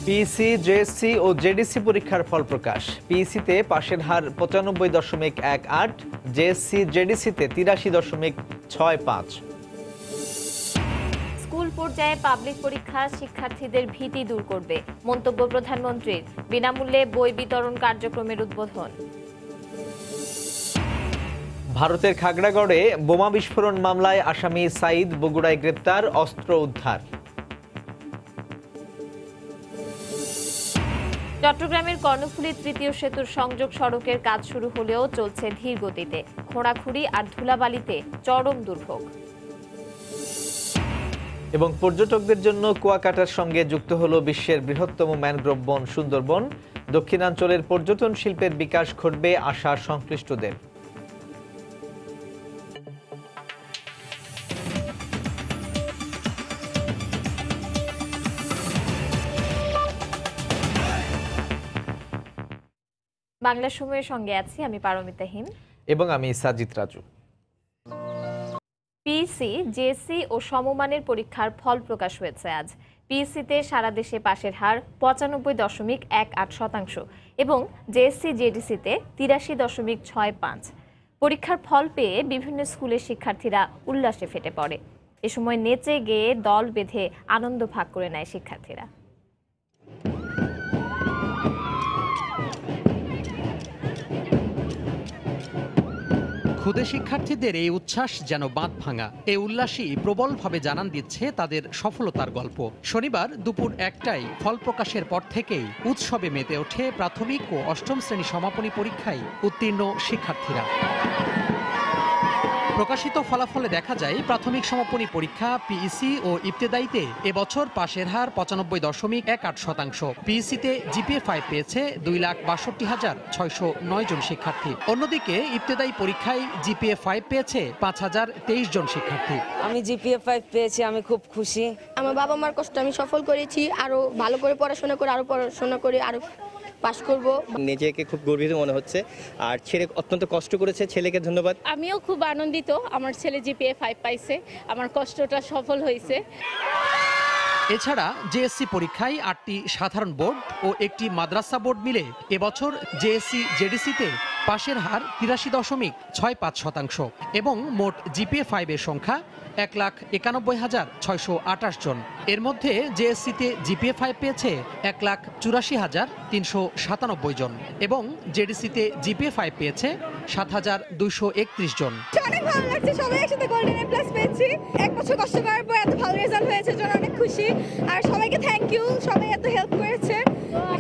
PEC, JSC ও JDC পরীক্ষার ফল প্রকাশ। পিইসিতে পাশের হার ৯৫.18, JSC জেডিসিতে ৮৩.৬৫। School পর্যায়ে পাবলিক পরীক্ষা শিক্ষার্থীদের ভীতি দূর করবে, মন্তব্য প্রধানমন্ত্রীর। বিনামূল্যে বই বিতরণ কার্যক্রমের উদ্বোধন। ভারতের খাগড়াগড়ে বোমা বিস্ফোরণ মামলায় আসামি সাইদ বগুড়ায় গ্রেপ্তার, অস্ত্র উদ্ধার। চট্টগ্রামের কর্ণফুলী তৃতীয় সেতুর সংযোগ সড়কের কাজ শুরু হলেও চলছে ধীর গতিতে। খোঁড়াখুঁড়ি আর ধুলাবালিতে চরম দুর্ভোগ। এবং পর্যটকদের জন্য কুয়াকাটার সঙ্গে যুক্ত হলো বিশ্বের বৃহত্তম ম্যানগ্রোভ বন সুন্দরবন। দক্ষিণাঞ্চলের পর্যটন শিল্পের বিকাশ ঘটবে আশা সংশ্লিষ্টদের। বাংলা সময়ের সঙ্গে আছি আমি পারমিতা হিম এবং আমি সাজিদ রাজু। পিইসি, জেএসসি ও সমমানের পরীক্ষার ফল প্রকাশ হয়েছে আজ। পিইসিতে সারা দেশে পাশের হার ৯৫.18% এবং জেএসসি জেডিসিতে ৮৩.৬৫। পরীক্ষার ফল পেয়ে বিভিন্ন স্কুলের শিক্ষার্থীরা উল্লাসে ফেটে পড়ে। এ সময় নেচে গেয়ে দল বেঁধে আনন্দ ভাগ করে নেয় শিক্ষার্থীরা। ক্ষুদে শিক্ষার্থীদের এই উচ্ছ্বাস যেন বাঁধ ভাঙা। এই উল্লাসই প্রবলভাবে জানান দিচ্ছে তাদের সফলতার গল্প। শনিবার দুপুর ১টায় ফল প্রকাশের পর থেকেই উৎসবে মেতে ওঠে প্রাথমিক ও অষ্টম শ্রেণী সমাপনী পরীক্ষায় উত্তীর্ণ শিক্ষার্থীরা। প্রকাশিত ফলাফলে দেখা যায় প্রাথমিক সমাপনী পরীক্ষা পিইসি ও ইবতেদায়ীতে এবছর পাশের হার ৯৫.18%। পিইসিতে জিপিএ 5 পেয়েছে ২,৬২,৬০৯ জন শিক্ষার্থী। অন্যদিকে ইবতেদায়ী পরীক্ষায় জিপিএ 5 পেয়েছে ৫,০২৩ জন শিক্ষার্থী। আমি জিপিএ 5 পেয়েছি, আমি খুব খুশি। আমার বাবা মার কষ্ট আমি সফল করেছি, আরো ভালো করে পড়াশোনা করে আরো পাস করব। নিজেকে খুব গর্বিত মনে হচ্ছে, আর ছেলে অত্যন্ত কষ্ট করেছে, ছেলেকে ধন্যবাদ। আমিও খুব আনন্দিত, আমার ছেলে জিপিএ 5 পাইছে, আমার কষ্টটা সফল হয়েছে। এছাড়া জেএসসি পরীক্ষায় 8টি সাধারণ বোর্ড ও একটি মাদ্রাসা বোর্ড মিলে এবছর জেএসসি জেডিসিতে পাশের হার ৮৩.৬৫% এবং মোট জিপিএ 5 এর সংখ্যা ১,৯১,৬২৮ জন। এর মধ্যে জেএসসিতে জিপিএ 5 পেয়েছে ১,৮৪,৩৯৭ জন এবং জেডিসিতে জিপিএ 5 পেয়েছে ৭,২৩১ জন। অনেক ভালো লাগছে, সবাই একসাথে গোল্ডেন এ প্লাস পেয়েছি। এক বছর কষ্ট করার পর এত ভালো রেজাল্ট হয়েছে, জন্য অনেক খুশি। আর সবাইকে থ্যাংক ইউ, সবাই এত হেল্প করেছে।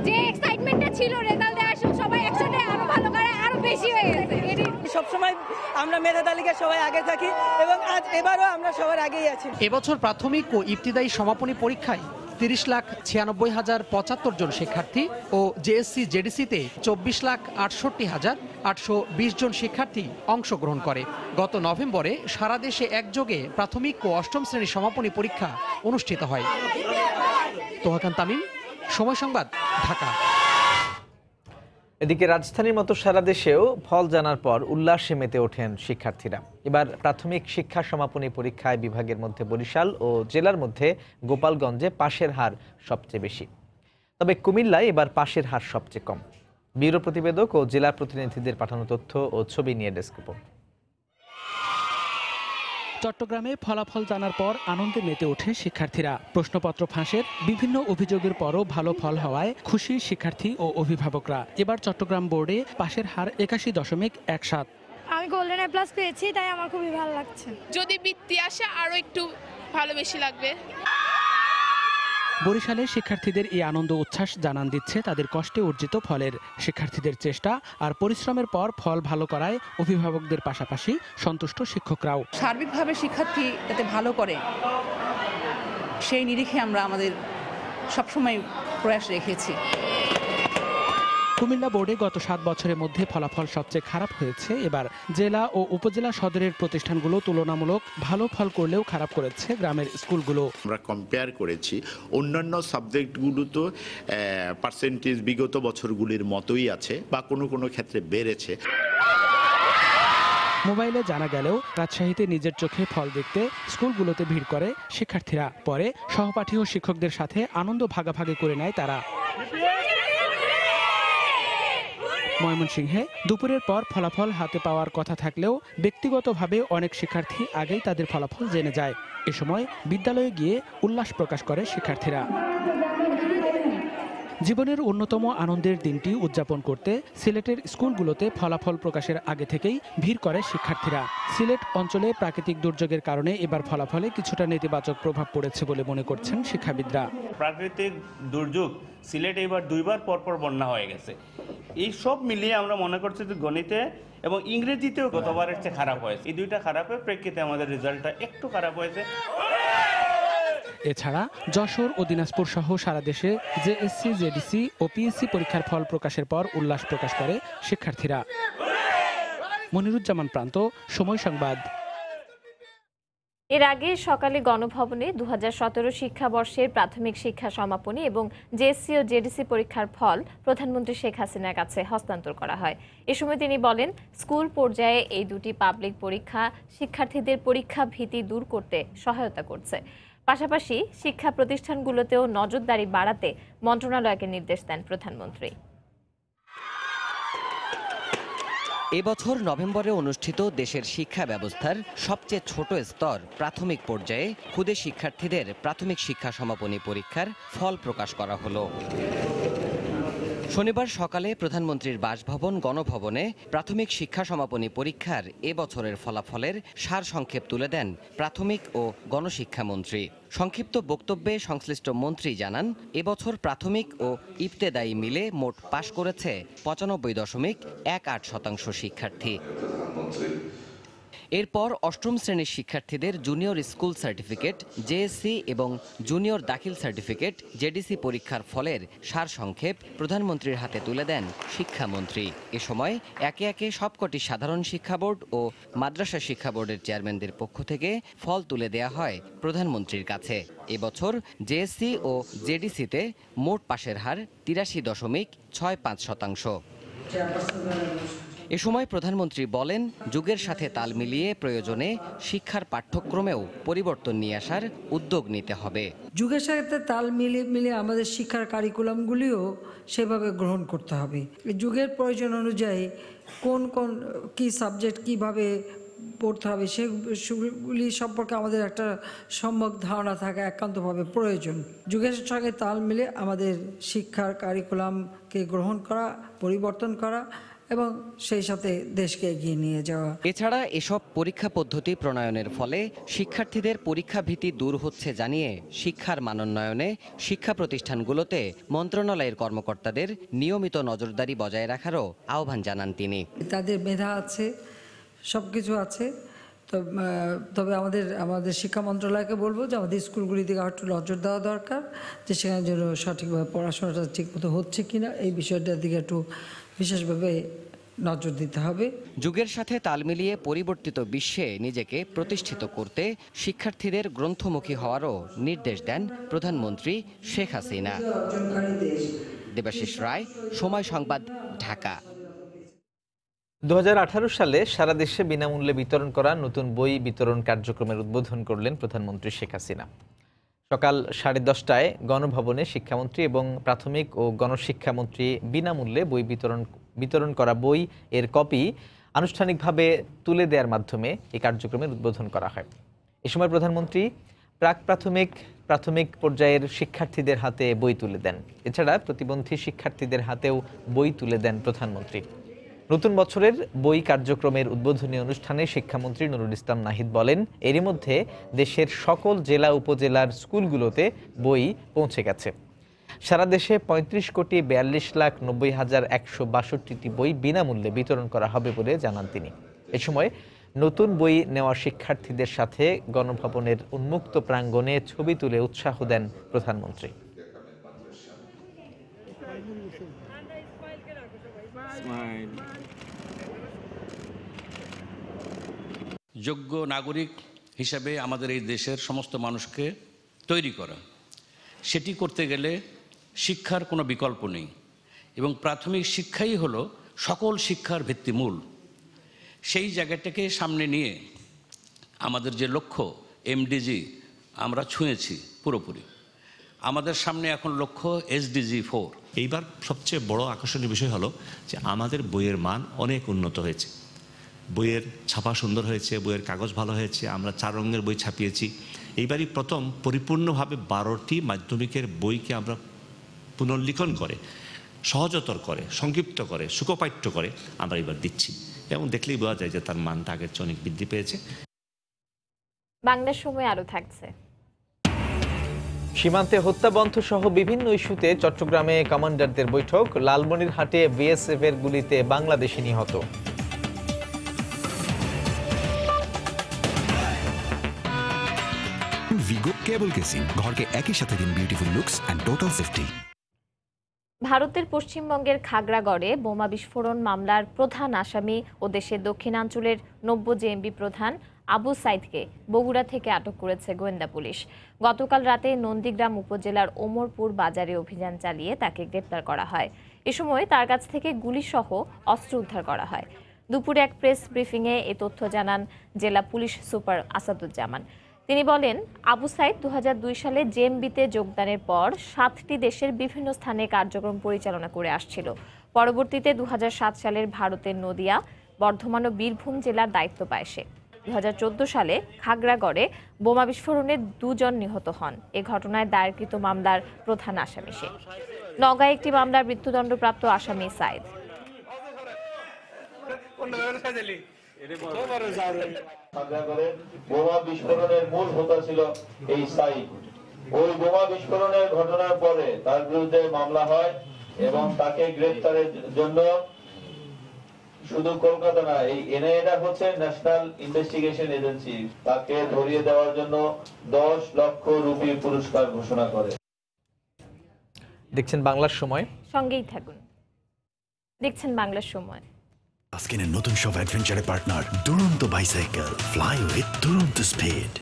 যে এক্সাইটমেন্টটা ছিল রেজাল্ট দেওয়ার সময়, সবাই একসাথে আরো ভালো করে আরো বেশি হয়ে গেছে। সবসময় আমরা মেধা তালিকায় সবাই আগে থাকি এবং এবারও আমরা সবার আগেই আছি। এবছর প্রাথমিক ও ইবতিদায়ী সমাপনী পরীক্ষায় ৩০,৯৬,০৭৫ জন শিক্ষার্থী ও জেএসসি জেডিসিতে ২৪,৬৮,৮২০ জন শিক্ষার্থী অংশগ্রহণ করে। গত নভেম্বরে সারা দেশে একযোগে প্রাথমিক ও অষ্টম শ্রেণী সমাপনী পরীক্ষা অনুষ্ঠিত হয়। তোহাকান তামিম, সময় সংবাদ, ঢাকা। এদিকে রাজধানীর মতো সারা দেশেও ফল জানার পর উল্লাসে মেতে ওঠেন শিক্ষার্থীরা। এবার প্রাথমিক শিক্ষা সমাপনী পরীক্ষায় বিভাগের মধ্যে বরিশাল ও জেলার মধ্যে গোপালগঞ্জে পাশের হার সবচেয়ে বেশি, তবে কুমিল্লায় এবার পাশের হার সবচেয়ে কম। ব্যুরো প্রতিবেদক ও জেলা প্রতিনিধিদের পাঠানো তথ্য ও ছবি নিয়ে ডেস্ক রিপোর্ট। চট্টগ্রামে ফলাফল জানার পর আনন্দে মেতে ওঠে শিক্ষার্থীরা। প্রশ্নপত্র ফাঁসের বিভিন্ন অভিযোগের পরও ভালো ফল হওয়ায় খুশি শিক্ষার্থী ও অভিভাবকরা। এবার চট্টগ্রাম বোর্ডে পাশের হার ৮১.১৭। আমি গোল্ডেন এ প্লাস পেয়েছি, তাই আমার খুবই ভালো লাগছে। যদি বৃত্তি আসে আরো একটু ভালো বেশি লাগবে। বরিশালের শিক্ষার্থীদের এই আনন্দ উচ্ছ্বাস জানান দিচ্ছে তাদের কষ্টে অর্জিত ফলের। শিক্ষার্থীদের চেষ্টা আর পরিশ্রমের পর ফল ভালো করায় অভিভাবকদের পাশাপাশি সন্তুষ্ট শিক্ষকরাও। সার্বিকভাবে শিক্ষার্থী যাতে ভালো করে সেই নিরিখে আমরা আমাদের সবসময় প্রয়াস রেখেছি। কুমিল্লা বোর্ডে গত 7 বছরের মধ্যে ফলাফল সবচেয়ে খারাপ হয়েছে। এবার জেলা ও উপজেলা সদরের প্রতিষ্ঠানগুলো তুলনামূলক ভালো ফল করলেও খারাপ করেছে গ্রামের স্কুলগুলো। আমরা কম্পেয়ার করেছি, অন্যান্য সাবজেক্টগুলো তো পার্সেন্টেজ বিগত বছরগুলির মতোই আছে বা কোনো কোনো ক্ষেত্রে বেড়েছে। মোবাইলে জানা গেলেও রাজশাহীতে নিজের চোখে ফল দেখতে স্কুলগুলোতে ভিড় করে শিক্ষার্থীরা। পরে সহপাঠী ও শিক্ষকদের সাথে আনন্দ ভাগাভাগি করে নেয় তারা। ময়মনসিংহে দুপুরের পর ফলাফল হাতে পাওয়ার কথা থাকলেও ব্যক্তিগতভাবে অনেক শিক্ষার্থী আগেই তাদের ফলাফল জেনে যায়। এ সময় বিদ্যালয়ে গিয়ে উল্লাস প্রকাশ করে শিক্ষার্থীরা। জীবনের অন্যতম আনন্দের দিনটি উদযাপন করতে সিলেটের স্কুলগুলোতে ফলাফল প্রকাশের আগে থেকেই ভিড় করে শিক্ষার্থীরা। সিলেট অঞ্চলে প্রাকৃতিক দুর্যোগের কারণে এবার ফলাফলে কিছুটা নেতিবাচক প্রভাব পড়েছে বলে মনে করছেন শিক্ষাবিদরা। প্রাকৃতিক দুর্যোগ সিলেটে এবার 2 বার পরপর বন্যা হয়ে গেছে। এই সব মিলিয়ে আমরা মনে করছি যে গণিতে এবং ইংরেজিতেও গতবারের চেয়ে খারাপ হয়েছে। এই দুইটা খারাপের প্রেক্ষিতে আমাদের রেজাল্টটা একটু খারাপ হয়েছে। এছাড়া যশোর ও দিনাজপুর সহ সারা দেশে জেএসসি, জেডিসি ও পিএসসি পরীক্ষার ফল প্রকাশের পর উল্লাস প্রকাশ করে শিক্ষার্থীরা। মনিরুজ্জামান প্রান্ত, সময় সংবাদ। এর আগে সকালে গণভবনে 2017 শিক্ষাবর্ষের প্রাথমিক শিক্ষা সমাপনী এবং জেএসসি ও জেডিসি পরীক্ষার ফল প্রধানমন্ত্রী শেখ হাসিনার কাছে হস্তান্তর করা হয়। এ সময় তিনি বলেন, স্কুল পর্যায়ে এই দুটি পাবলিক পরীক্ষা শিক্ষার্থীদের পরীক্ষা ভীতি দূর করতে সহায়তা করছে। পাশাপাশি শিক্ষা প্রতিষ্ঠানগুলোতেও নজরদারি বাড়াতে মন্ত্রণালয়কে নির্দেশ দেন প্রধানমন্ত্রী। এবছর নভেম্বরে অনুষ্ঠিত দেশের শিক্ষা ব্যবস্থার সবচেয়ে ছোট স্তর প্রাথমিক পর্যায়ে ক্ষুদে শিক্ষার্থীদের প্রাথমিক শিক্ষা সমাপনী পরীক্ষার ফল প্রকাশ করা হলো। শনিবার সকালে প্রধানমন্ত্রীর বাসভবন গণভবনে প্রাথমিক শিক্ষা সমাপনী পরীক্ষার এবছরের ফলাফলের সারসংক্ষেপ তুলে দেন প্রাথমিক ও গণশিক্ষামন্ত্রী। সংক্ষিপ্ত বক্তব্যে সংশ্লিষ্ট মন্ত্রী জানান, এবছর প্রাথমিক ও ইবতেদায়ী মিলে মোট পাশ করেছে 95.18% শিক্ষার্থী। এরপর অষ্টম শ্রেণীর শিক্ষার্থীদের জুনিয়র স্কুল সার্টিফিকেট, জেএসসি এবং জুনিয়র দাখিল সার্টিফিকেট, জেডিসি পরীক্ষার ফলের সারসংক্ষেপ প্রধানমন্ত্রীর হাতে তুলে দেন শিক্ষামন্ত্রী। এ সময় একে একে সবকটি সাধারণ শিক্ষা বোর্ড ও মাদ্রাসা শিক্ষা বোর্ডের চেয়ারম্যানদের পক্ষ থেকে ফল তুলে দেয়া হয় প্রধানমন্ত্রীর কাছে। এবছর জেএসসি ও জেডিসিতে মোট পাশের হার 83.65%। এ সময় প্রধানমন্ত্রী বলেন, যুগের সাথে তাল মিলিয়ে প্রয়োজনে শিক্ষার পাঠ্যক্রমেও পরিবর্তন নিয়ে আসার উদ্যোগ নিতে হবে। যুগের সাথে তাল মিলিয়ে আমাদের শিক্ষার কারিকুলামগুলিও সেভাবে গ্রহণ করতে হবে। যুগের প্রয়োজন অনুযায়ী কোন কি সাবজেক্ট কিভাবে পড়তে হবে সেগুলি সম্পর্কে আমাদের একটা সম্যক ধারণা থাকা একান্তভাবে প্রয়োজন। যুগের সঙ্গে তাল মিলে আমাদের শিক্ষার কারিকুলামকে গ্রহণ করা, পরিবর্তন করা এবং সেই সাথে দেশকে এগিয়ে নিয়ে যাওয়া। এছাড়া এসব পরীক্ষা পদ্ধতি প্রণয়নের ফলে শিক্ষার্থীদের পরীক্ষা ভীতি দূর হচ্ছে জানিয়ে শিক্ষার মানোন্নয়নে শিক্ষা প্রতিষ্ঠানগুলোতে মন্ত্রণালয়ের কর্মকর্তাদের নিয়মিত নজরদারি বজায় রাখারও আহ্বান জানান তিনি। তাদের মেধা আছে, সব কিছু আছে, তবে আমাদের শিক্ষা মন্ত্রণালয়কে বলবো যে আমাদের স্কুলগুলি দিকে একটু নজর দেওয়া দরকার, যে সেখানে যেন সঠিকভাবে পড়াশোনাটা ঠিকমতো হচ্ছে কিনা এই বিষয়টার দিকে একটু বিশেষভাবে নজর দিতে হবে। যুগের সাথে তাল মিলিয়ে পরিবর্তিত বিশ্বে নিজেকে প্রতিষ্ঠিত করতে শিক্ষার্থীদের গ্রন্থমুখী হওয়ারও নির্দেশ দেন প্রধানমন্ত্রী শেখ হাসিনা। দেবাশিস রায়, সময় সংবাদ, ঢাকা। 2018 সালে সারা দেশে বিনামূল্যে বিতরণ করা নতুন বই বিতরণ কার্যক্রমের উদ্বোধন করলেন প্রধানমন্ত্রী শেখ হাসিনা। সকাল 10:30টায় গণভবনে শিক্ষামন্ত্রী এবং প্রাথমিক ও গণশিক্ষামন্ত্রী বিনামূল্যে বই বিতরণ করা বই এর কপি আনুষ্ঠানিকভাবে তুলে দেওয়ার মাধ্যমে এই কার্যক্রমের উদ্বোধন করা হয়। এ সময় প্রধানমন্ত্রী প্রাথমিক পর্যায়ের শিক্ষার্থীদের হাতে বই তুলে দেন। এছাড়া প্রতিবন্ধী শিক্ষার্থীদের হাতেও বই তুলে দেন প্রধানমন্ত্রী। নতুন বছরের বই কার্যক্রমের উদ্বোধনী অনুষ্ঠানে শিক্ষামন্ত্রী নুরুল ইসলাম নাহিদ বলেন, এরই মধ্যে দেশের সকল জেলা উপজেলার স্কুলগুলোতে বই পৌঁছে গেছে। সারা দেশে 35,42,90,162টি বই বিনামূল্যে বিতরণ করা হবে বলে জানান তিনি। এ সময় নতুন বই নেওয়া শিক্ষার্থীদের সাথে গণভবনের উন্মুক্ত প্রাঙ্গণে ছবি তুলে উৎসাহ দেন প্রধানমন্ত্রী। যোগ্য নাগরিক হিসাবে আমাদের এই দেশের সমস্ত মানুষকে তৈরি করা, সেটি করতে গেলে শিক্ষার কোনো বিকল্প নেই এবং প্রাথমিক শিক্ষাই হলো সকল শিক্ষার ভিত্তিমূল। সেই জায়গাটাকে সামনে নিয়ে আমাদের যে লক্ষ্য MDG আমরা ছুঁয়েছি পুরোপুরি। আমাদের সামনে এখন লক্ষ্য SDG 4। এইবার সবচেয়ে বড় আকর্ষণীয় বিষয় হলো যে আমাদের বইয়ের মান অনেক উন্নত হয়েছে। বইয়ের ছাপা সুন্দর হয়েছে, বইয়ের কাগজ ভালো হয়েছে, আমরা 4 রঙের বই ছাপিয়েছি। এইবারই প্রথম পরিপূর্ণভাবে 12টি মাধ্যমিকের বইকে আমরা পুনর্লিখন করে, সহজতর করে, সংক্ষিপ্ত করে, সুখপাঠ্য করে আমরা এবার দিচ্ছি, এবং দেখলেই বোঝা যায় যে তার মানটা আগের চেয়ে অনেক বৃদ্ধি পেয়েছে। বাংলার সময় আরো থাকছে। সীমান্তে হত্যা বন্ধ সহ বিভিন্ন ইস্যুতে চট্টগ্রামে কমান্ডারদের বৈঠক। লালমনিরহাটে বিএসএফ এর গুলিতে বাংলাদেশি নিহত। ভিগো কেবল কেসিং, ঘরকে একই সাথে দিন beautiful looks and total safety. ভারতের পশ্চিমবঙ্গের খাগড়াগড়ে বোমা বিস্ফোরণ মামলার প্রধান আসামি ও দেশের দক্ষিণাঞ্চলের 90 জেএমবি প্রধান আবু সাইদকে বগুড়া থেকে আটক করেছে গোয়েন্দা পুলিশ। গতকাল রাতে নন্দীগ্রাম উপজেলার ওমরপুর বাজারে অভিযান চালিয়ে তাকে গ্রেপ্তার করা হয়। এ সময় তার কাছ থেকে গুলিসহ অস্ত্র উদ্ধার করা হয়। দুপুরে এক প্রেস ব্রিফিংয়ে এ তথ্য জানান জেলা পুলিশ সুপার আসাদুজ্জামান। তিনি বলেন, আবু সাইদ 2002 সালে জেএমবিতে যোগদানের পর 7টি দেশের বিভিন্ন স্থানে কার্যক্রম পরিচালনা করে আসছিল। পরবর্তীতে 2007 সালের ভারতের নদিয়া, বর্ধমান ও বীরভূম জেলার দায়িত্ব পায় সে। 2014 সালে খাগড়াগড়ে বোমা বিস্ফোরণে 2 জন নিহত হন। এ ঘটনায় দায়েরকৃত মামলার প্রধান আসামি সে। নওগাঁয় একটি মামলার মৃত্যুদণ্ডপ্রাপ্ত আসামি সাইদ। বোমা বিস্ফোরণের মূল হোতা ছিল এই সাইদ। ওই বোমা বিস্ফোরণের ঘটনার পরে তার বিরুদ্ধে মামলা হয় এবং তাকে গ্রেফতারের জন্য শুধু কলকাতা না, এই এনআইএ হচ্ছে ন্যাশনাল ইনভেস্টিগেশন এজেন্সি, তাকে ধরিয়ে দেওয়ার জন্য 10 লক্ষ রুপি পুরস্কার ঘোষণা করে। দেখছেন বাংলার সময়, সঙ্গেই থাকুন। দেখছেন বাংলার সময়। স্কিনের নতুন সব অ্যাডভেঞ্চারের পার্টনার দুরন্ত বাইসাইকেল, ফ্লাই উইথ দুরন্ত স্পিড।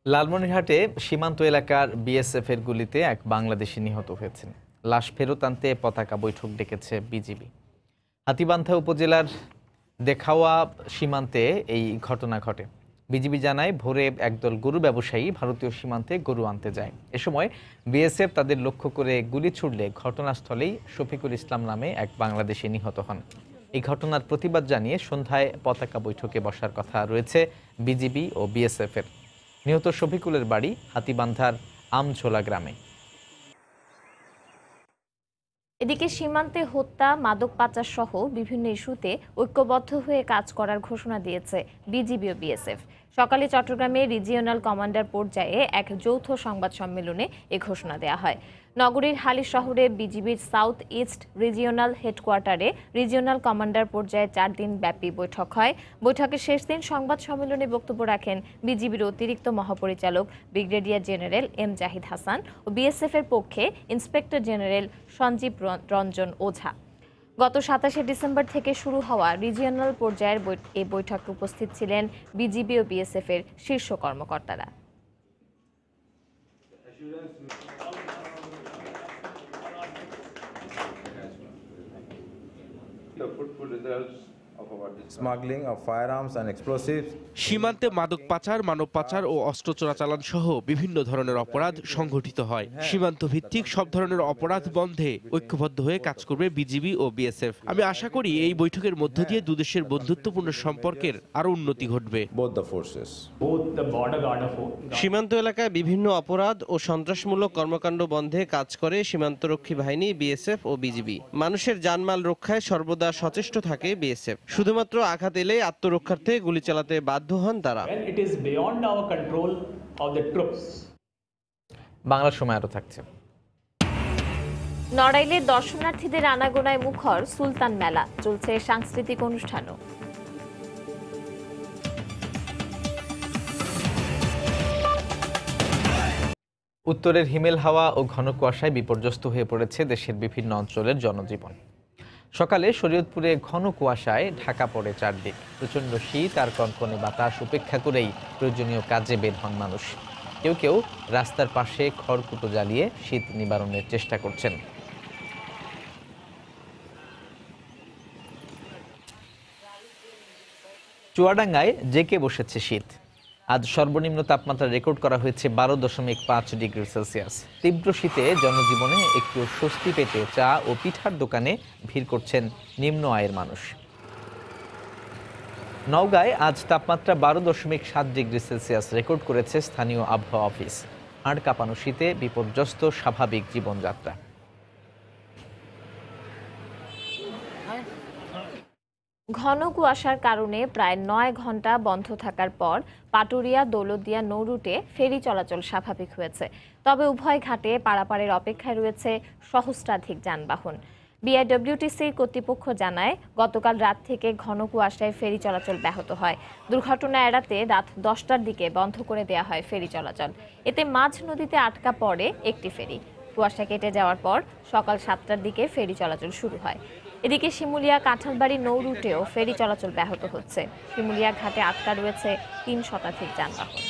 লালমনিরহাটে সীমান্ত এলাকার বিএসএফ এর গুলিতে এক বাংলাদেশি নিহত হয়েছেন। লাশ ফেরত আনতে পতাকা বৈঠক ডেকেছে বিজিবি। হাতীবান্ধা উপজেলার দেখাওয়া সীমান্তে এই ঘটনা ঘটে। বিজিবি জানায়, ভোরে একদল গরু ব্যবসায়ী ভারতীয় সীমান্তে গরু আনতে যায়। এ সময় বিএসএফ তাদের লক্ষ্য করে গুলি ছুড়লে ঘটনাস্থলেই শফিকুল ইসলাম নামে এক বাংলাদেশি নিহত হন। এই ঘটনার প্রতিবাদ জানিয়ে সন্ধ্যায় পতাকা বৈঠকে বসার কথা রয়েছে বিজিবি ও বিএসএফ এর। নিহত শফিকুলের বাড়ি হাতীবান্ধার আমঝোলা গ্রামে। এদিকে সীমান্তে হত্যা, মাদক পাচার সহ বিভিন্ন ইস্যুতে ঐক্যবদ্ধ হয়ে কাজ করার ঘোষণা দিয়েছে বিজিবি ও বিএসএফ। সকালে চট্টগ্রামে রিজিওনাল কমান্ডার পর্যায়ে এক যৌথ সংবাদ সম্মেলনে এ ঘোষণা দেওয়া হয়। নগরীর হালি শহরে বিজিবির সাউথ ইস্ট রিজিওনাল হেডকোয়ার্টারে রিজিওনাল কমান্ডার পর্যায়ে 4 দিন ব্যাপী বৈঠক হয়। বৈঠকের শেষ দিন সংবাদ সম্মেলনে বক্তব্য রাখেন বিজিবির অতিরিক্ত মহাপরিচালক brigadier general M Zahid Hasan ও বিএসএফ এর পক্ষে ইন্সপেক্টর জেনারেল সঞ্জীব রঞ্জন ওঝা। গত 27শে ডিসেম্বর থেকে শুরু হওয়া রিজিওনাল পর্যায়ের এই বৈঠকে উপস্থিত ছিলেন বিজিবি ও বিএসএফ এর শীর্ষ কর্মকর্তারা। The fruitful results of our smuggling of firearms and explosives. সীমান্তে মাদক পাচার, মানব পাচার ও অস্ত্র চোরাচালান সহ বিভিন্ন ধরনের অপরাধ সংঘটিত হয়। সীমান্ত ভিত্তিক সব ধরনের অপরাধ বন্ধে ঐক্যবদ্ধ হয়ে কাজ করবে বিজিবি ও বিএসএফ। আমি আশা করি এই বৈঠকের মধ্য দিয়ে দুদেশের বন্ধুত্বপূর্ণ সম্পর্কের আরো উন্নতি ঘটবে। সীমান্ত এলাকায় বিভিন্ন অপরাধ ও সন্ত্রাসমূলক কর্মকাণ্ড বন্ধে কাজ করে সীমান্তরক্ষী বাহিনী, বিএসএফ ও বিজিবি। মানুষের জানমাল রক্ষায় সর্বদা সচেষ্ট থাকে বিএসএফ। শুধুমাত্র আঘাত এলে আত্মরক্ষার্থে গুলি চালাতে বাধ্য হন তারা। বাংলার সময় আরো থাকছে। নড়াইলে দর্শনার্থীদের আনাগোনায় মুখর সুলতান মেলা, চলছে সাংস্কৃতিক অনুষ্ঠানও। উত্তরের হিমেল হাওয়া ও ঘন কুয়াশায় বিপর্যস্ত হয়ে পড়েছে দেশের বিভিন্ন অঞ্চলের জনজীবন। সকালে শরীয়তপুরে ঘন কুয়াশায় ঢাকা পড়ে চারদিক। প্রচণ্ড শীত আর কনকনে বাতাস উপেক্ষা করেই প্রয়োজনীয় কাজে বের হন মানুষ। কেউ কেউ রাস্তার পাশে খড়কুটো জ্বালিয়ে শীত নিবারণের চেষ্টা করছেন। চুয়াডাঙ্গায় জেঁকে বসেছে শীত। আজ সর্বনিম্ন তাপমাত্রা রেকর্ড করা হয়েছে 12.5 ডিগ্রি সেলসিয়াস। তীব্র শীতে জনজীবনে একটু স্বস্তি পেতে চা ও পিঠার দোকানে ভিড় করছেন নিম্ন আয়ের মানুষ। নওগাঁয় আজ তাপমাত্রা 12.7 ডিগ্রি সেলসিয়াস রেকর্ড করেছে স্থানীয় আবহাওয়া অফিস। হাড় কাঁপানো শীতে বিপর্যস্ত স্বাভাবিক জীবনযাত্রা। ঘন কুয়াশার কারণে প্রায় 9 ঘন্টা বন্ধ থাকার পর পাটুরিয়া দৌলতদিয়া নৌ রুটে ফেরি চলাচল স্বাভাবিক হয়েছে। তবে উভয় ঘাটে পারাপারের অপেক্ষায় রয়েছে সহস্রাধিক যানবাহন। বিআইডব্লিউটিসির কর্তৃপক্ষ জানায়, গতকাল রাত থেকে ঘন কুয়াশায় ফেরি চলাচল ব্যাহত হয়। দুর্ঘটনা এড়াতে রাত 10টার দিকে বন্ধ করে দেওয়া হয় ফেরি চলাচল। এতে মাঝ নদীতে আটকা পড়ে একটি ফেরি। কুয়াশা কেটে যাওয়ার পর সকাল 7টার দিকে ফেরি চলাচল শুরু হয়। এদিকে শিমুলিয়া কাঁঠালবাড়ি নৌ রুটেও ফেরি চলাচল ব্যাহত হচ্ছে। শিমুলিয়া ঘাটে আটকা রয়েছে 3 শতাধিক যানবাহন।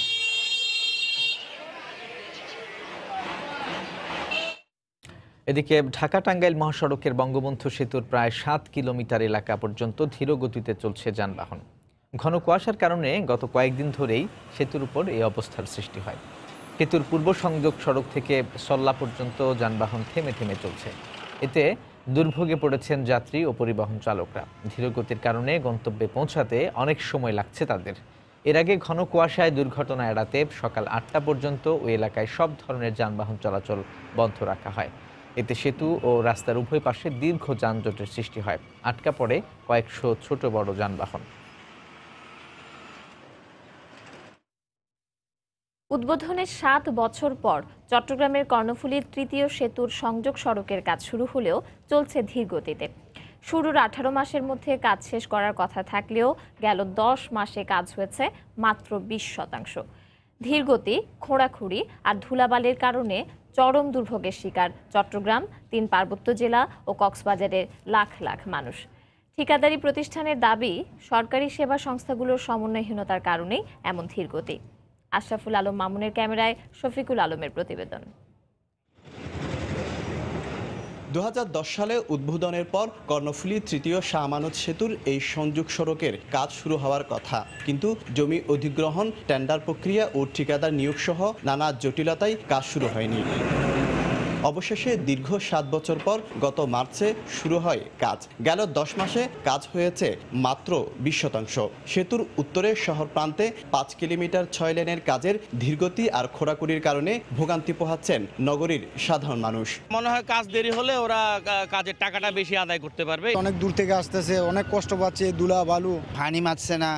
এদিকে ঢাকা টাঙ্গাইল মহাসড়কের বঙ্গবন্ধু সেতুর প্রায় 7 কিলোমিটার এলাকা পর্যন্ত ধীর গতিতে চলছে যানবাহন। ঘন কুয়াশার কারণে গত কয়েকদিন ধরেই সেতুর উপর এই অবস্থার সৃষ্টি হয়। সেতুর পূর্ব সংযোগ সড়ক থেকে সল্লা পর্যন্ত যানবাহন থেমে থেমে চলছে। এতে দুর্ভোগে পড়েছেন যাত্রী ও পরিবহন চালকরা। ধীরগতির কারণে গন্তব্যে পৌঁছাতে অনেক সময় লাগছে তাদের। এর আগে ঘন কুয়াশায় দুর্ঘটনা এড়াতে সকাল 8টা পর্যন্ত ওই এলাকায় সব ধরনের যানবাহন চলাচল বন্ধ রাখা হয়। এতে সেতু ও রাস্তার উভয় পাশে দীর্ঘ যানজটের সৃষ্টি হয়। আটকা পড়ে কয়েকশো ছোট বড় যানবাহন। উদ্বোধনের 7 বছর পর চট্টগ্রামের কর্ণফুলীর তৃতীয় সেতুর সংযোগ সড়কের কাজ শুরু হলেও চলছে ধীর গতিতে। শুরুর 18 মাসের মধ্যে কাজ শেষ করার কথা থাকলেও গেল 10 মাসে কাজ হয়েছে মাত্র 20%। ধীরগতি, খোঁড়াখুঁড়ি আর ধুলাবালির কারণে চরম দুর্ভোগের শিকার চট্টগ্রাম, 3 পার্বত্য জেলা ও কক্সবাজারের লাখ লাখ মানুষ। ঠিকাদারি প্রতিষ্ঠানের দাবি, সরকারি সেবা সংস্থাগুলোর সমন্বয়হীনতার কারণেই এমন ধীরগতি। আশরাফুল আলম মামুনের ক্যামেরায় শফিকুল আলমের প্রতিবেদন। 2010 সালে উদ্বোধনের পর কর্ণফুলী তৃতীয় শাহ আমানত সেতুর এই সংযোগ সড়কের কাজ শুরু হওয়ার কথা, কিন্তু জমি অধিগ্রহণ, টেন্ডার প্রক্রিয়া ও ঠিকাদার নিয়োগ সহ নানা জটিলতায় কাজ শুরু হয়নি। অবশেষে দীর্ঘ 7 বছর পর গত মার্চে শুরু হয় কাজ। গেল 10 মাসে কাজ হয়েছে মাত্র 20%। সেতুর উত্তরে শহর প্রান্তে 5 কিলোমিটার 6 লেনের কাজের ধীরগতি আর খোঁড়াখুঁড়ির কারণে ভোগান্তি পোহাচ্ছেন নগরীর সাধারণ মানুষ। মনে হয় কাজ দেরি হলে ওরা কাজের টাকাটা বেশি আদায় করতে পারবে। অনেক দূর থেকে আসতেছে, অনেক কষ্ট পাচ্ছে, দুলা বালু পানি মারছে না,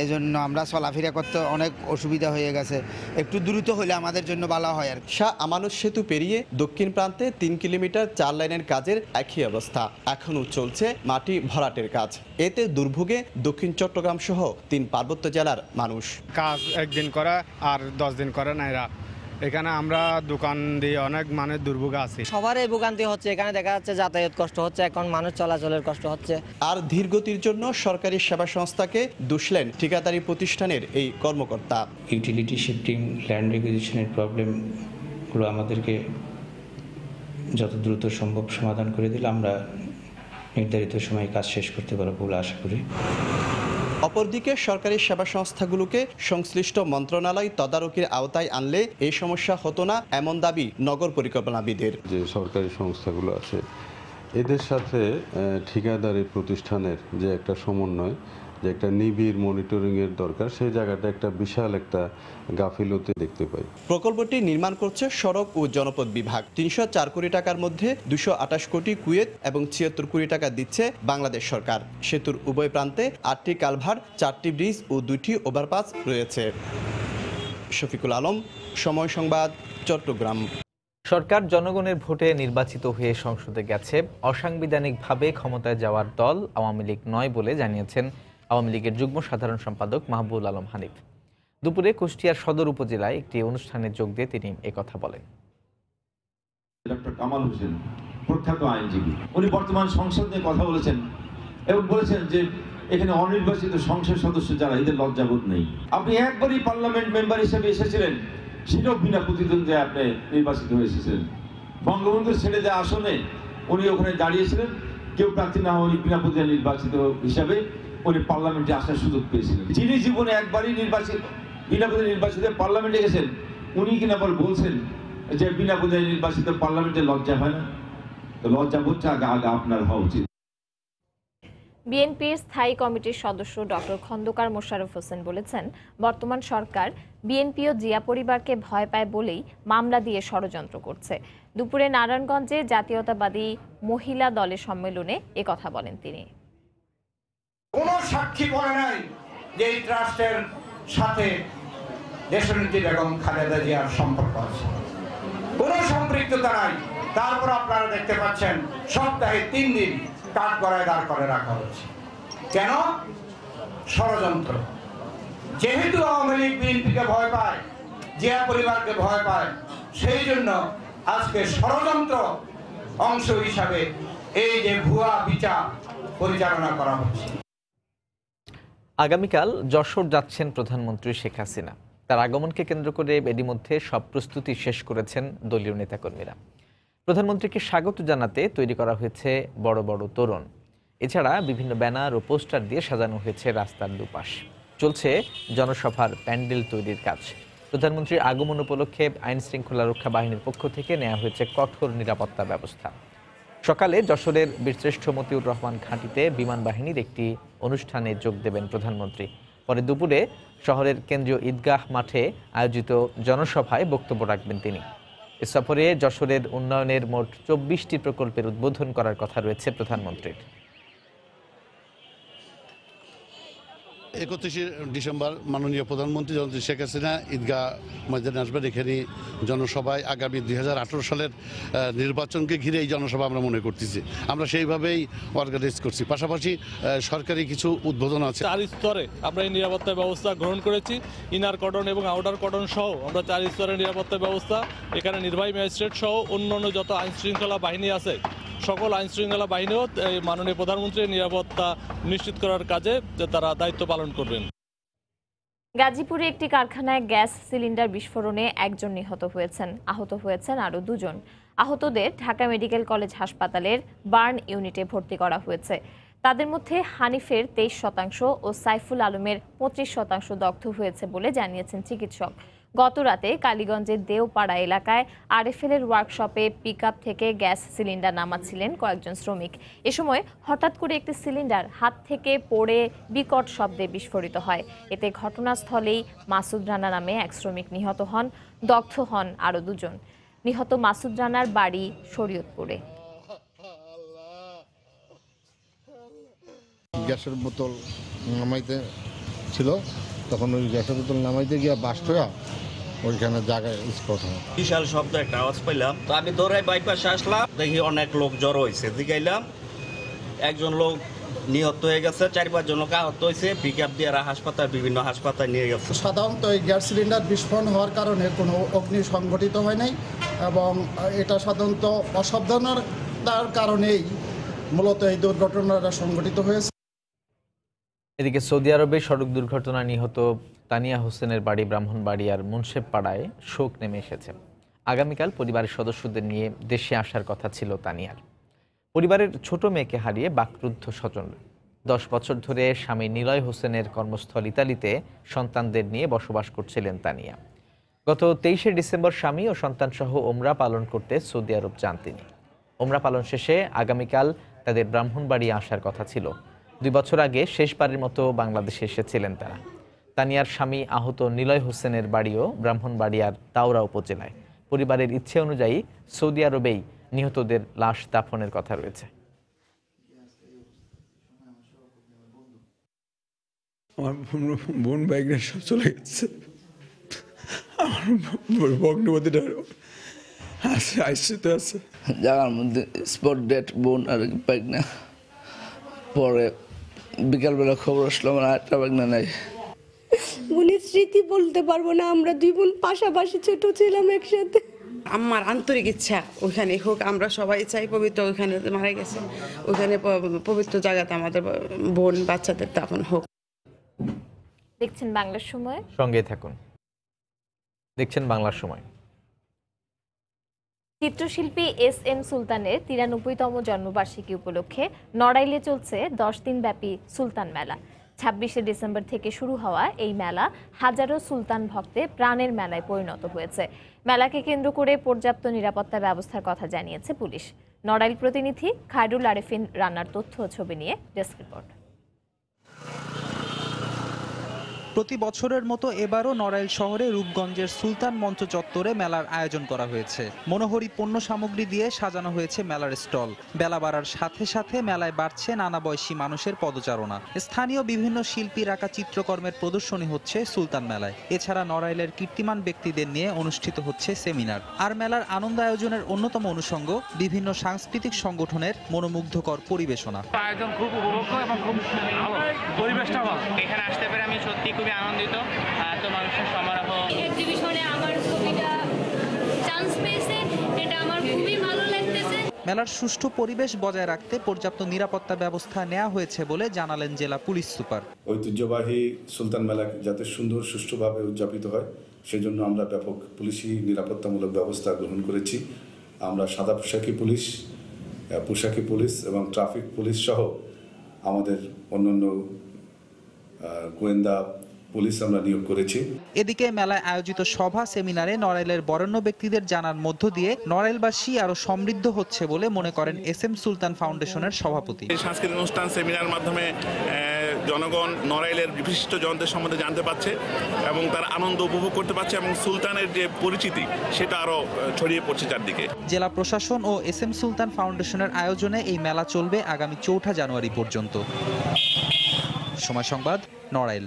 এজন্য আমরা চলাফেরা করতে অনেক অসুবিধা হয়ে গেছে। একটু দ্রুত হলে আমাদের জন্য ভালো হয়। আর শাহ আমানত সেতু পেরিয়ে দক্ষিণ প্রান্তে 3 কিলোমিটার 4 লাইনের কাজের একই অবস্থা। এখনও চলছে মাটি ভরাটের কাজ। এতে দুর্ভোগে দক্ষিণ চট্টগ্রাম সহ 3 পার্বত্য জেলার মানুষ। কাজ একদিন করা আর 10 দিন করে না এরা। এখানে আমরা দোকান দিয়ে অনেক মানে দুর্ভোগ আছে। সবারই ভোগান্তি হচ্ছে। এখানে দেখা যাচ্ছে যাতায়াত কষ্ট হচ্ছে, এখন মানুষ চলাচলের কষ্ট হচ্ছে। আর ধীরগতির জন্য সরকারি সেবা সংস্থাকে দুষলেন ঠিকাদারি প্রতিষ্ঠানের এই কর্মকর্তা। ইউটিলিটি শিফটিং, ল্যান্ড রেগুলেশনের প্রবলেমগুলো আমাদেরকে যত দ্রুত সম্ভব সমাধান করে দিলে আমরা নির্ধারিত সময়ে কাজ শেষ করতে পারবো বলে আশা করি। অপরদিকে সরকারি সেবা সংস্থাগুলোকে সংশ্লিষ্ট মন্ত্রণালয় তদারকির আওতায় আনলে এই সমস্যা হতো না, এমন দাবি নগর পরিকল্পনাবিদের। যে সরকারি সংস্থাগুলো আছে এদের সাথে ঠিকাদারি প্রতিষ্ঠানের যে একটা সমন্বয়, যে একটা নিবিড় মনিটরিংয়ের দরকার, সেই জায়গাটা একটা বিশাল একটা গাফিলতি দেখতে পাই। প্রকল্পটি নির্মাণ করছে সড়ক ও জনপদ বিভাগ। 304 কোটি টাকার মধ্যে 228 কোটি কুয়েত এবং 76 কোটি টাকা দিচ্ছে বাংলাদেশ সরকার। সেতুর উভয় প্রান্তে 8টি কালভার, 4টি ব্রিজ ও 2টি ওভারপাস রয়েছে। শফিকুল আলম, সময় সংবাদ, চট্টগ্রাম। সরকার জনগণের ভোটে নির্বাচিত হয়ে সংসদে গেছে। অসাংবিধানিকভাবে ক্ষমতায় যাওয়ার দল আওয়ামী লীগ নয় বলে জানিয়েছেন আওয়ামী লীগের যুগ্ম সাধারণ সম্পাদক মাহবুবুল আলম হানিফ। দুপুরে কুষ্টিয়ার সদর উপজেলায় একটি অনুষ্ঠানে যোগ দিয়ে তিনি একথা বলেন। ডক্টর কামাল হোসেন প্রখ্যাত আইনজীবী, উনি বর্তমান সংসদ নিয়ে কথা বলেছেন এবং বলেছেন যে এখানে অনির্বাচিত সংসদ সদস্য যারা, এদের লজ্জাবোধ নেই। আপনি একবারই পার্লামেন্ট মেম্বার হিসেবে এসেছিলেন, সেটাও বিনা প্রতিদ্বন্দ্বিতায় আপনি নির্বাচিত হয়ে এসেছিলেন। বঙ্গবন্ধুর ছেলে যে আসনে উনি ওখানে দাঁড়িয়েছিলেন, কেউ প্রার্থী না হয়ে বিনা প্রতিদ্বন্দ্বিতা নির্বাচিত হিসাবে উনি পার্লামেন্টে আসার সুযোগ পেয়েছিলেন। যিনি জীবনে একবারই বিনা পদে নির্বাচিত পার্লামেন্টে গেছেন, উনি কিনা আবার বলছেন যে বিনা পদে নির্বাচিত পার্লামেন্টে লজ্জা হয় না। তো লজ্জা বোধটা আগে আপনার হওয়া উচিত। বিএনপির স্থায়ী কমিটির সদস্য ডক্টর খন্দকার মোশাররফ হোসেন বলেছেন, বর্তমান সরকার বিএনপি ও জিয়া পরিবারকে ভয় পায় বলেই মামলা দিয়ে ষড়যন্ত্র করছে। দুপুরে নারায়ণগঞ্জে জাতীয়তাবাদী মহিলা দলের সম্মেলনে একথা বলেন তিনি। কোন সাক্ষী বলে নাই যে এই ট্রাস্টের সাথে দেশনেত্রী বেগম খালেদা জিয়ার সম্পর্ক আছে, কোন সম্পৃক্ততা নাই। তারপর আপনারা দেখতে পাচ্ছেন সপ্তাহে 3 দিন কাঠগড়ায় দাঁড় করে রাখা হচ্ছে। কেন? ষড়যন্ত্র। যেহেতু আওয়ামী লীগ বিএনপিকে ভয় পায়, জিয়া পরিবারকে ভয় পায়, সেই জন্য আজকে ষড়যন্ত্র অংশ হিসাবে এই যে ভুয়া বিচার পরিচালনা করা হচ্ছে। আগামীকাল যশোর যাচ্ছেন প্রধানমন্ত্রী শেখ হাসিনা। তার আগমনকে কেন্দ্র করে এরই মধ্যে সব প্রস্তুতি শেষ করেছেন দলীয় নেতাকর্মীরা। প্রধানমন্ত্রীকে স্বাগত জানাতে তৈরি করা হয়েছে বড় বড় তোরণ। এছাড়া বিভিন্ন ব্যানার ও পোস্টার দিয়ে সাজানো হয়েছে রাস্তার দুপাশ। চলছে জনসভার প্যান্ডেল তৈরির কাজ। প্রধানমন্ত্রীর আগমন উপলক্ষে আইন শৃঙ্খলা রক্ষা বাহিনীর পক্ষ থেকে নেওয়া হয়েছে কঠোর নিরাপত্তা ব্যবস্থা। সকালে যশোরের বীরশ্রেষ্ঠ মতিউর রহমান ঘাঁটিতে বিমান বাহিনীর একটি অনুষ্ঠানে যোগ দেবেন প্রধানমন্ত্রী। পরে দুপুরে শহরের কেন্দ্রীয় ঈদগাহ মাঠে আয়োজিত জনসভায় বক্তব্য রাখবেন তিনি। এ সফরে যশোরের উন্নয়নের মোট 24টি প্রকল্পের উদ্বোধন করার কথা রয়েছে প্রধানমন্ত্রীর। 31 ডিসেম্বর মাননীয় প্রধানমন্ত্রী জননেত্রী শেখ হাসিনা ঈদগাহ ময়দানে আসবেন। এখানে জনসভায় আগামী 2018 সালের নির্বাচনকে ঘিরে এই জনসভা আমরা মনে করতেছি, আমরা সেইভাবেই অর্গানাইজ করছি। পাশাপাশি সরকারি কিছু উদ্বোধন আছে। 4 স্তরে আমরা এই নিরাপত্তা ব্যবস্থা গ্রহণ করেছি। ইনার কর্ডন এবং আউটার কর্ডন সহ আমরা 4 স্তরের নিরাপত্তা ব্যবস্থা, এখানে নির্বাহী ম্যাজিস্ট্রেট সহ অন্যান্য যত আইন শৃঙ্খলা বাহিনী আছে সকল আইন শৃঙ্খলা বাহিনীও মাননীয় প্রধানমন্ত্রীর নিরাপত্তা নিশ্চিত করার কাজে তারা দায়িত্ব পালন করবেন। গাজীপুরে একটি কারখানায় গ্যাস সিলিন্ডার বিস্ফোরণে একজন নিহত হয়েছেন, আহত হয়েছেন আরও 2 জন। আহতদের ঢাকা মেডিকেল কলেজ হাসপাতালের বার্ন ইউনিটে ভর্তি করা হয়েছে। তাদের মধ্যে হানিফের 23% ও সাইফুল আলমের 25% দগ্ধ হয়েছে বলে জানিয়েছেন চিকিৎসক। গতরাতে কালীগঞ্জের দেওপাড়া এলাকায় আরএফএল-এর ওয়ার্কশপে পিকআপ থেকে গ্যাস সিলিন্ডার নামাচ্ছিলেন কয়েকজন শ্রমিক। এ সময় হঠাৎ করে একটি সিলিন্ডার হাত থেকে পড়ে বিকট শব্দে বিস্ফোরিত হয়। এতে ঘটনাস্থলেই মাসুদ রানা নামে এক শ্রমিক নিহত হন, দগ্ধ হন আরও 2 জন। নিহত মাসুদ রানার বাড়ি শরীয়তপুরে। গ্যাসের বোতল নামাইতে ছিল, তখন ওই গ্যাসের বোতল নামাইতে গিয়ে বাস্ট হয়ে ওইখানে জায়গায় স্পট হয়। বিশাল শব্দ একটা আওয়াজ পাইলাম, তো আমি দৌড়াই বাইপাসে আসলাম, দেখি অনেক লোক জড়ো হয়েছে। দিকাইলাম একজন লোক নিহত হয়ে গেছে, 4-5 জন লোক আহত হয়েছে। পিকআপ দিয়ে হাসপাতাল, বিভিন্ন হাসপাতাল নিয়ে গেছে। সাধারণত এই গ্যাস সিলিন্ডার বিস্ফোরণ হওয়ার কারণে কোনো অগ্নি সংঘটিত হয় নাই এবং এটা সাধারণত অসাবধানতার কারণেই মূলত এই দুর্ঘটনাটা সংঘটিত হয়েছে। এদিকে সৌদি আরবে সড়ক দুর্ঘটনায় নিহত তানিয়া হোসেনের বাড়ি ব্রাহ্মণবাড়িয়ার মুন্সেফ পাড়ায় শোক নেমে এসেছে। আগামীকাল পরিবারের সদস্যদের নিয়ে দেশে আসার কথা ছিল তানিয়ার। পরিবারের ছোট মেয়েকে হারিয়ে বাকরুদ্ধ স্বজন। 10 বছর ধরে স্বামী নিলয় হোসেনের কর্মস্থল ইতালিতে সন্তানদের নিয়ে বসবাস করছিলেন তানিয়া। গত 23 ডিসেম্বর স্বামী ও সন্তানসহ ওমরা পালন করতে সৌদি আরব যান তিনি। ওমরা পালন শেষে আগামীকাল তাদের ব্রাহ্মণবাড়িয়া আসার কথা ছিল। 2 বছর আগে শেষবারের মতো বাংলাদেশে এসেছিলেন তারা। তানিয়ার স্বামী আহত নিলয় হোসেনের বাড়িও ব্রাহ্মণবাড়িয়ার তাওরা উপজেলায়। পরিবারের ইচ্ছে অনুযায়ী সৌদি আরবেই নিহতদের লাশ দাফনের কথা রয়েছে। আমার বোন বাইকরা সব চলে গেছে, আমার ভগ্নবতীটা আছে, আইসিতে আছে। জায়গার মধ্যে স্পট ডেট বোন আর বাইক না। পরে বিকালবেলা খবর আসলো আমার আরেকটা বাইক না নাই। বোনের স্মৃতি বলতে পারবো না, আমরা 2 বোন পাশাপাশি ছোট ছিলাম একসাথে। আমার আন্তরিক ইচ্ছা ওইখানে হোক, আমরা সবাই চাই পবিত্র, ওইখানে মারা গেছে ওইখানে পবিত্র জায়গাতে আমাদের বোন বাচ্চাদের দাফন হোক। দেখছেন বাংলার সময়, সঙ্গে থাকুন। দেখছেন বাংলার সময়। চিত্রশিল্পী এস.এম. সুলতানের 93তম জন্মবার্ষিকী উপলক্ষে নড়াইলে চলছে 10 দিন ব্যাপী সুলতান মেলা। 26শে ডিসেম্বর থেকে শুরু হওয়া এই মেলা হাজারো সুলতান ভক্তের প্রাণের মেলায় পরিণত হয়েছে। মেলাকে কেন্দ্র করে পর্যাপ্ত নিরাপত্তা ব্যবস্থার কথা জানিয়েছে পুলিশ। নড়াইল প্রতিনিধি খায়রুল আরেফিন রান্নার তথ্য ও ছবি নিয়ে ডেস্ক রিপোর্ট। প্রতি বছরের মতো এবারও নড়াইল শহরে রূপগঞ্জের সুলতান মঞ্চ চত্বরে মেলার আয়োজন করা হয়েছে। মনোহরি পণ্য সামগ্রী দিয়ে সাজানো হয়েছে মেলার স্টল। বেলা বাড়ার সাথে সাথে মেলায় বাড়ছে নানা বয়সী মানুষের পদচারণা। স্থানীয় বিভিন্ন শিল্পীর আঁকা চিত্রকর্মের প্রদর্শনী হচ্ছে সুলতান মেলায়। এছাড়া নড়াইলের কীর্তিমান ব্যক্তিদের নিয়ে অনুষ্ঠিত হচ্ছে সেমিনার। আর মেলার আনন্দ আয়োজনের অন্যতম অনুষঙ্গ বিভিন্ন সাংস্কৃতিক সংগঠনের মনোমুগ্ধকর পরিবেশনা। আয়োজন খুব উপভোগ্য এবং খুব ভালো, পরিবেশটা ভালো। এখানে আসতে পেরে আমি সত্যি খুবই আনন্দিত। এত মানুষের সমারোহ, এক্সিবিশনে আমার ছবিটা চান্স পেয়েছে, এটা আমার খুবই ভালো লাগতেছে। মেলার সুষ্ঠু পরিবেশ বজায় রাখতে পর্যাপ্ত নিরাপত্তা ব্যবস্থা নেওয়া হয়েছে বলে জানালেন জেলা পুলিশ সুপার। ঐতিহ্যবাহী সুলতান মেলা যাতে সুন্দর সুষ্ঠুভাবে উদযাপিত হয় সেজন্য আমরা ব্যাপক পুলিশি নিরাপত্তামূলক ব্যবস্থা গ্রহণ করেছি। আমরা সাদা পোশাকি পুলিশ এবং ট্রাফিক পুলিশ সহ আমাদের অন্যান্য গোয়েন্দা পুলিশ আমরা নিয়োগ করেছি। এদিকে মেলায় আয়োজিত সভা সেমিনারে নড়াইলের বরেণ্য ব্যক্তিদের জানার মধ্য দিয়ে নড়াইলবাসী আরো সমৃদ্ধ হচ্ছে বলে মনে করেন SM সুলতান ফাউন্ডেশনের সভাপতি। সাংস্কৃতিক অনুষ্ঠান সেমিনার মাধ্যমে জনগণ নড়াইলের বিশিষ্ট জনদের সম্বন্ধে জানতে পারছে এবং তার আনন্দ উপভোগ করতে পারছে এবং সুলতানের যে পরিচিতি সেটা আরো ছড়িয়ে পড়ছে চারদিকে। জেলা প্রশাসন ও SM সুলতান ফাউন্ডেশনের আয়োজনে এই মেলা চলবে আগামী 4 জানুয়ারি পর্যন্ত। সময় সংবাদ, নড়াইল।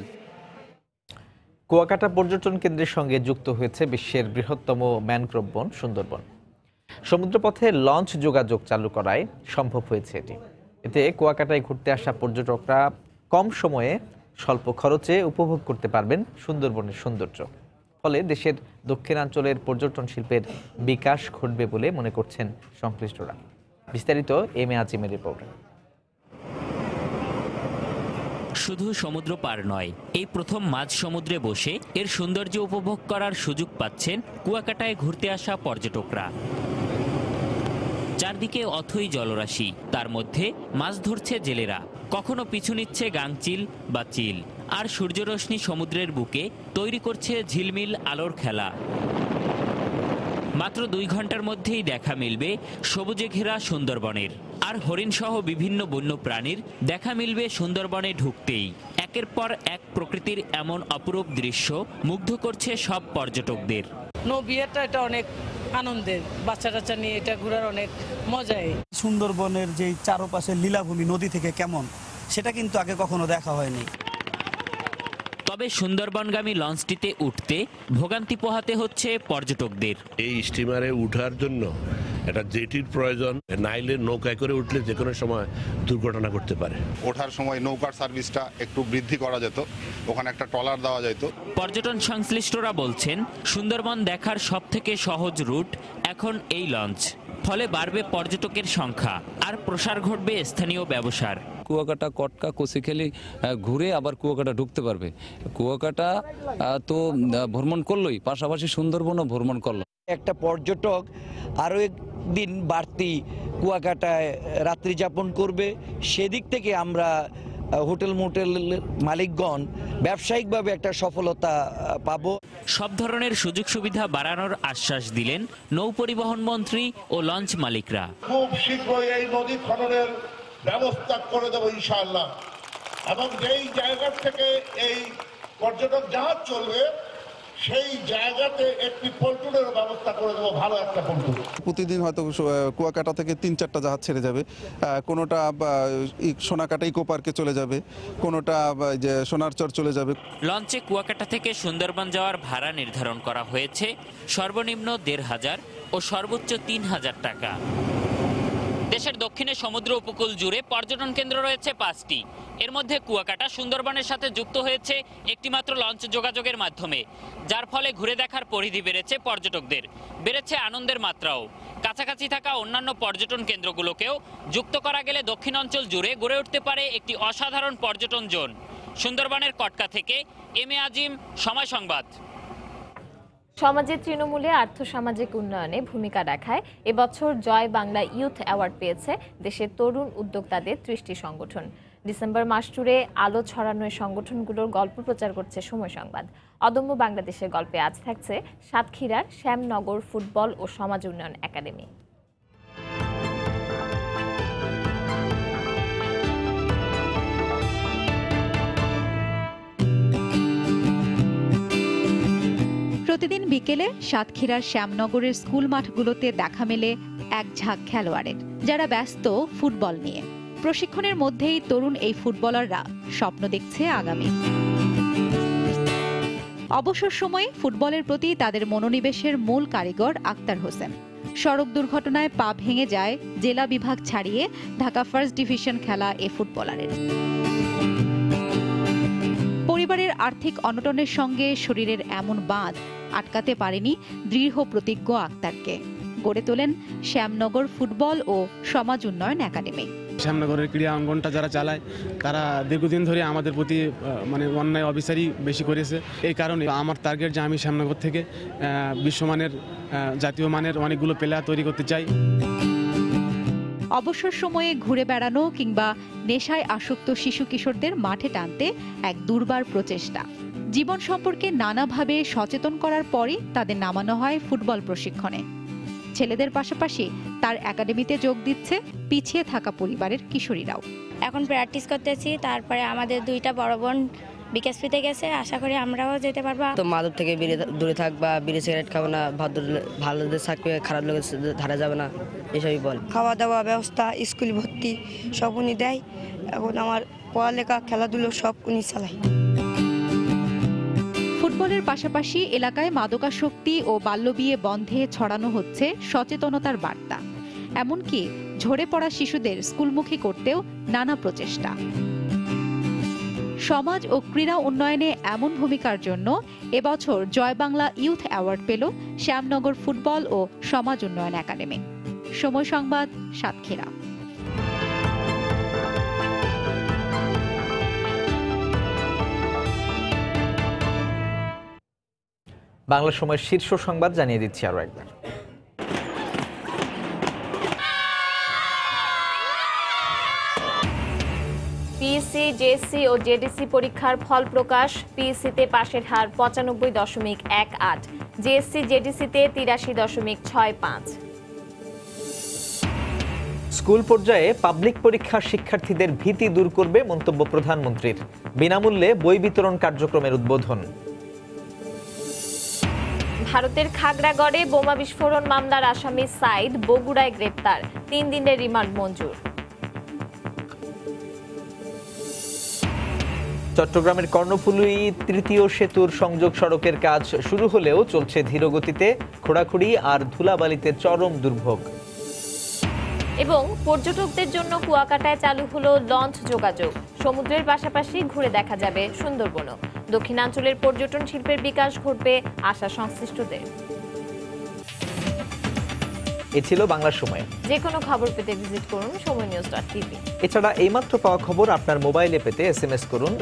কুয়াকাটা পর্যটন কেন্দ্রের সঙ্গে যুক্ত হয়েছে বিশ্বের বৃহত্তম ম্যানগ্রোভ বন সুন্দরবন। সমুদ্রপথে লঞ্চ যোগাযোগ চালু করায় সম্ভব হয়েছে এটি। এতে কুয়াকাটায় ঘুরতে আসা পর্যটকরা কম সময়ে স্বল্প খরচে উপভোগ করতে পারবেন সুন্দরবনের সৌন্দর্য। ফলে দেশের দক্ষিণাঞ্চলের পর্যটন শিল্পের বিকাশ ঘটবে বলে মনে করছেন সংশ্লিষ্টরা। বিস্তারিত এম এ আজিমের রিপোর্ট। শুধু সমুদ্র পার নয়, এই প্রথম মাঝ সমুদ্রে বসে এর সৌন্দর্য উপভোগ করার সুযোগ পাচ্ছেন কুয়াকাটায় ঘুরতে আসা পর্যটকরা। চারদিকে অথই জলরাশি, তার মধ্যে মাছ ধরছে জেলেরা, কখনো পিছু নিচ্ছে গাংচিল বা চিল, আর সূর্যরশ্মি সমুদ্রের বুকে তৈরি করছে ঝিলমিল আলোর খেলা। মাত্র 2 ঘন্টার মধ্যেই দেখা মিলবে সবুজে ঘেরা সুন্দরবনের, আর হরিণসহ বিভিন্ন বন্য প্রাণীর দেখা মিলবে সুন্দরবনে ঢুকতেই। একের পর এক প্রকৃতির এমন অপরূপ দৃশ্য মুগ্ধ করছে সব পর্যটকদের। বিয়েটা এটা অনেক আনন্দের, বাচ্চা টাচ্চা নিয়ে এটা ঘোরার অনেক মজাই। সুন্দরবনের যে চারপাশে লীলাভূমি নদী থেকে কেমন, সেটা কিন্তু আগে কখনো দেখা হয়নি। তবে সুন্দরবনগামী লঞ্চটিতে উঠতে ভোগান্তি পোহাতে হচ্ছে পর্যটকদের। এই স্টিমারে উঠার জন্য একটা জেটির প্রয়োজন। নাইলে নৌকায় করে উঠলে যে কোনো সময় দুর্ঘটনা করতে পারে। ওঠার সময় নৌকার সার্ভিসটা একটু বৃদ্ধি করা যেত, ওখানে একটা ট্রলার দেওয়া যেত। পর্যটন সংশ্লিষ্টরা বলছেন সুন্দরবন দেখার সবথেকে সহজ রুট এখন এই লঞ্চ। ফলে বাড়বে পর্যটকের সংখ্যা আর প্রসার ঘটবে স্থানীয় ব্যবসার। কুয়াকাটা, কটকা, কচিখালি ঘুরে আবার কুয়াকাটা ঢুকতে পারবে। কুয়াকাটা তো ভ্রমণ করলোই, পাশাপাশি সুন্দরবনও ভ্রমণ করলো। একটা পর্যটক আরও একদিন বাড়তি কুয়াকাটায় রাত্রি যাপন করবে। সেদিক থেকে আমরা হোটেল মোটেলের মালিকগণ ব্যবসায়িকভাবে একটা সফলতা পাবো। সব ধরনের সুযোগ সুবিধা বাড়ানোর আশ্বাস দিলেন নৌ পরিবহন মন্ত্রী ও লঞ্চ মালিকরা। খুব শীঘ্রই এই নদী খননের ব্যবস্থা করে দেবো ইনশাআল্লাহ, এবং যেই জায়গা থেকে এই পর্যটক জাহাজ চলবে সেই জায়গাতে একটি পল্টনের ব্যবস্থা করে দেবো, ভালো একটা পল্টন। প্রতিদিন হয়তো কুয়াকাটা থেকে 3-4টা জাহাজ ছেড়ে যাবে। কোনোটা সোনাকাটা ইকো পার্কে চলে যাবে, কোনোটা যে সোনারচর চলে যাবে। লঞ্চে কুয়াকাটা থেকে সুন্দরবন যাওয়ার ভাড়া নির্ধারণ করা হয়েছে সর্বনিম্ন 1,500 ও সর্বোচ্চ 3,000 টাকা। দেশের দক্ষিণে সমুদ্র উপকূল জুড়ে পর্যটন কেন্দ্র রয়েছে 5টি। এর মধ্যে কুয়াকাটা সুন্দরবনের সাথে যুক্ত হয়েছে একটি মাত্র লঞ্চ যোগাযোগের মাধ্যমে, যার ফলে ঘুরে দেখার পরিধি বেড়েছে পর্যটকদের, বেড়েছে আনন্দের মাত্রাও। কাছাকাছি থাকা অন্যান্য পর্যটন কেন্দ্রগুলোকেও যুক্ত করা গেলে দক্ষিণাঞ্চল জুড়ে গড়ে উঠতে পারে একটি অসাধারণ পর্যটন জোন। সুন্দরবনের কটকা থেকে এম এ আজিম, সময় সংবাদ। সমাজের তৃণমূলে আর্থসামাজিক উন্নয়নে ভূমিকা রাখায় এবছর জয় বাংলা ইউথ অ্যাওয়ার্ড পেয়েছে দেশের তরুণ উদ্যোক্তাদের 30টি সংগঠন। ডিসেম্বর মাস জুড়ে আলো ছড়ানো এই সংগঠনগুলোর গল্প প্রচার করছে সময় সংবাদ। অদম্য বাংলাদেশের গল্পে আজ থাকছে সাতক্ষীরার শ্যামনগর ফুটবল ও সমাজ উন্নয়ন একাডেমি। প্রতিদিন বিকেলে সাতক্ষীরার শ্যামনগরের স্কুল মাঠগুলোতে দেখা মেলে এক ঝাঁক খেলোয়াড়ের, যারা ব্যস্ত ফুটবল নিয়ে। প্রশিক্ষণের মধ্যেই তরুণ এই ফুটবলাররা স্বপ্ন দেখছে আগামী। অবসর সময়ে ফুটবলের প্রতি তাদের মনোনিবেশের মূল কারিগর আক্তার হোসেন। সড়ক দুর্ঘটনায় পা ভেঙে যায় জেলা বিভাগ ছাড়িয়ে ঢাকা ফার্স্ট ডিভিশন খেলা এ ফুটবলারের। পরিবারের আর্থিক অনটনের সঙ্গে শরীরের এমন বাঁধ আটকাতে পারেনি দৃঢ় প্রতিজ্ঞ আক্তারকে। গড়ে তোলেন শ্যামনগর ফুটবল ও সমাজ উন্নয়ন একাডেমি। শ্যামনগরের ক্রীড়া অঙ্গনটা যারা চালায় তারা দীর্ঘদিন ধরে আমাদের প্রতি অন্যায় অবিচারই বেশি করেছে। এই কারণে আমার টার্গেট যে আমি শ্যামনগর থেকে বিশ্বমানের জাতীয় মানের অনেকগুলো প্লেয়ার তৈরি করতে চাই। অবসর সময়ে ঘুরে বেড়ানো কিংবা নেশায় আসক্ত শিশু কিশোরদের মাঠে টানতে এক দুর্বার প্রচেষ্টা। জীবন সম্পর্কে নানাভাবে সচেতন করার পরই তাদের নামানো হয় ফুটবল প্রশিক্ষণে। ছেলেদের পাশাপাশি তার একাডেমিতে যোগ দিচ্ছে পিছিয়ে থাকা পরিবারের কিশোরীরাও। এখন প্র্যাকটিস করতেছি, তারপরে আমাদের দুইটা বড় বোন বিকেএসপিতে গেছে, আশা করি আমরাও যেতে পারবো। তো মাদক থেকে দূরে থাকবা, বিড়ি সিগারেট খাবো না, ভালোদের থাকবে, খারাপ লোকের ধারা যাবে না, এসবই বল। খাওয়া দাওয়া ব্যবস্থা, স্কুল ভর্তি সব উনি দেয়। এখন আমার পড়ালেখা খেলাধুলো সব উনি চালায়। ফুটবলের পাশাপাশি এলাকায় মাদকাসক্তি ও বাল্যবিয়ে বন্ধে ছড়ানো হচ্ছে সচেতনতার বার্তা। এমনকি ঝরে পড়া শিশুদের স্কুলমুখী করতেও নানা প্রচেষ্টা। সমাজ ও ক্রীড়া উন্নয়নে এমন ভূমিকার জন্য এবছর জয় বাংলা ইউথ অ্যাওয়ার্ড পেল শ্যামনগর ফুটবল ও সমাজ উন্নয়ন একাডেমি। সময় সংবাদ, সাতক্ষীরা। বাংলা সময়ের শীর্ষ সংবাদ জানিয়ে দিচ্ছি আরো একবার। পিএসসি, জেএসসি ও জেডিসি পরীক্ষার ফল প্রকাশ। পিএসসিতে পাশের হার 95.18, জেএসসি জেডিসিতে 83.65। স্কুল পর্যায়ে পাবলিক পরীক্ষার শিক্ষার্থীদের ভীতি দূর করবে মন্তব্য প্রধানমন্ত্রীর। বিনামূল্যে বই বিতরণ কার্যক্রমের উদ্বোধন। ভারতের খাগড়াগড়ে বোমা বিস্ফোরণ মামলার আসামি সাইদ বগুড়ায় গ্রেপ্তার, 3 দিনের রিমান্ড মঞ্জুর। চট্টগ্রামের কর্ণফুলী তৃতীয় সেতুর সংযোগ সড়কের কাজ শুরু হলেও চলছে ধীরগতিতে, খোঁড়াখুড়ি আর ধুলাবালিতে চরম দুর্ভোগ। এবং পর্যটকদের জন্য কুয়াকাটায় চালু হলো লঞ্চ যোগাযোগ। সমুদ্রের পাশাপাশি ঘুরে দেখা যাবে সুন্দরবনও। দক্ষিণাঞ্চলের পর্যটন শিল্পের বিকাশ ঘটবে আশা সংশ্লিষ্টদের। এ ছিল বাংলা সময়। যে কোনো খবর পেতে ভিজিট করুন সময়নিউজ.tv। এছাড়া এইমাত্র পাওয়া খবর আপনার মোবাইলে পেতে SMS করুন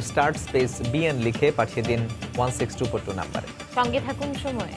*BN লিখে পাঠিয়ে দিন 16242 নাম্বারে। সঙ্গে থাকুন সময়ে।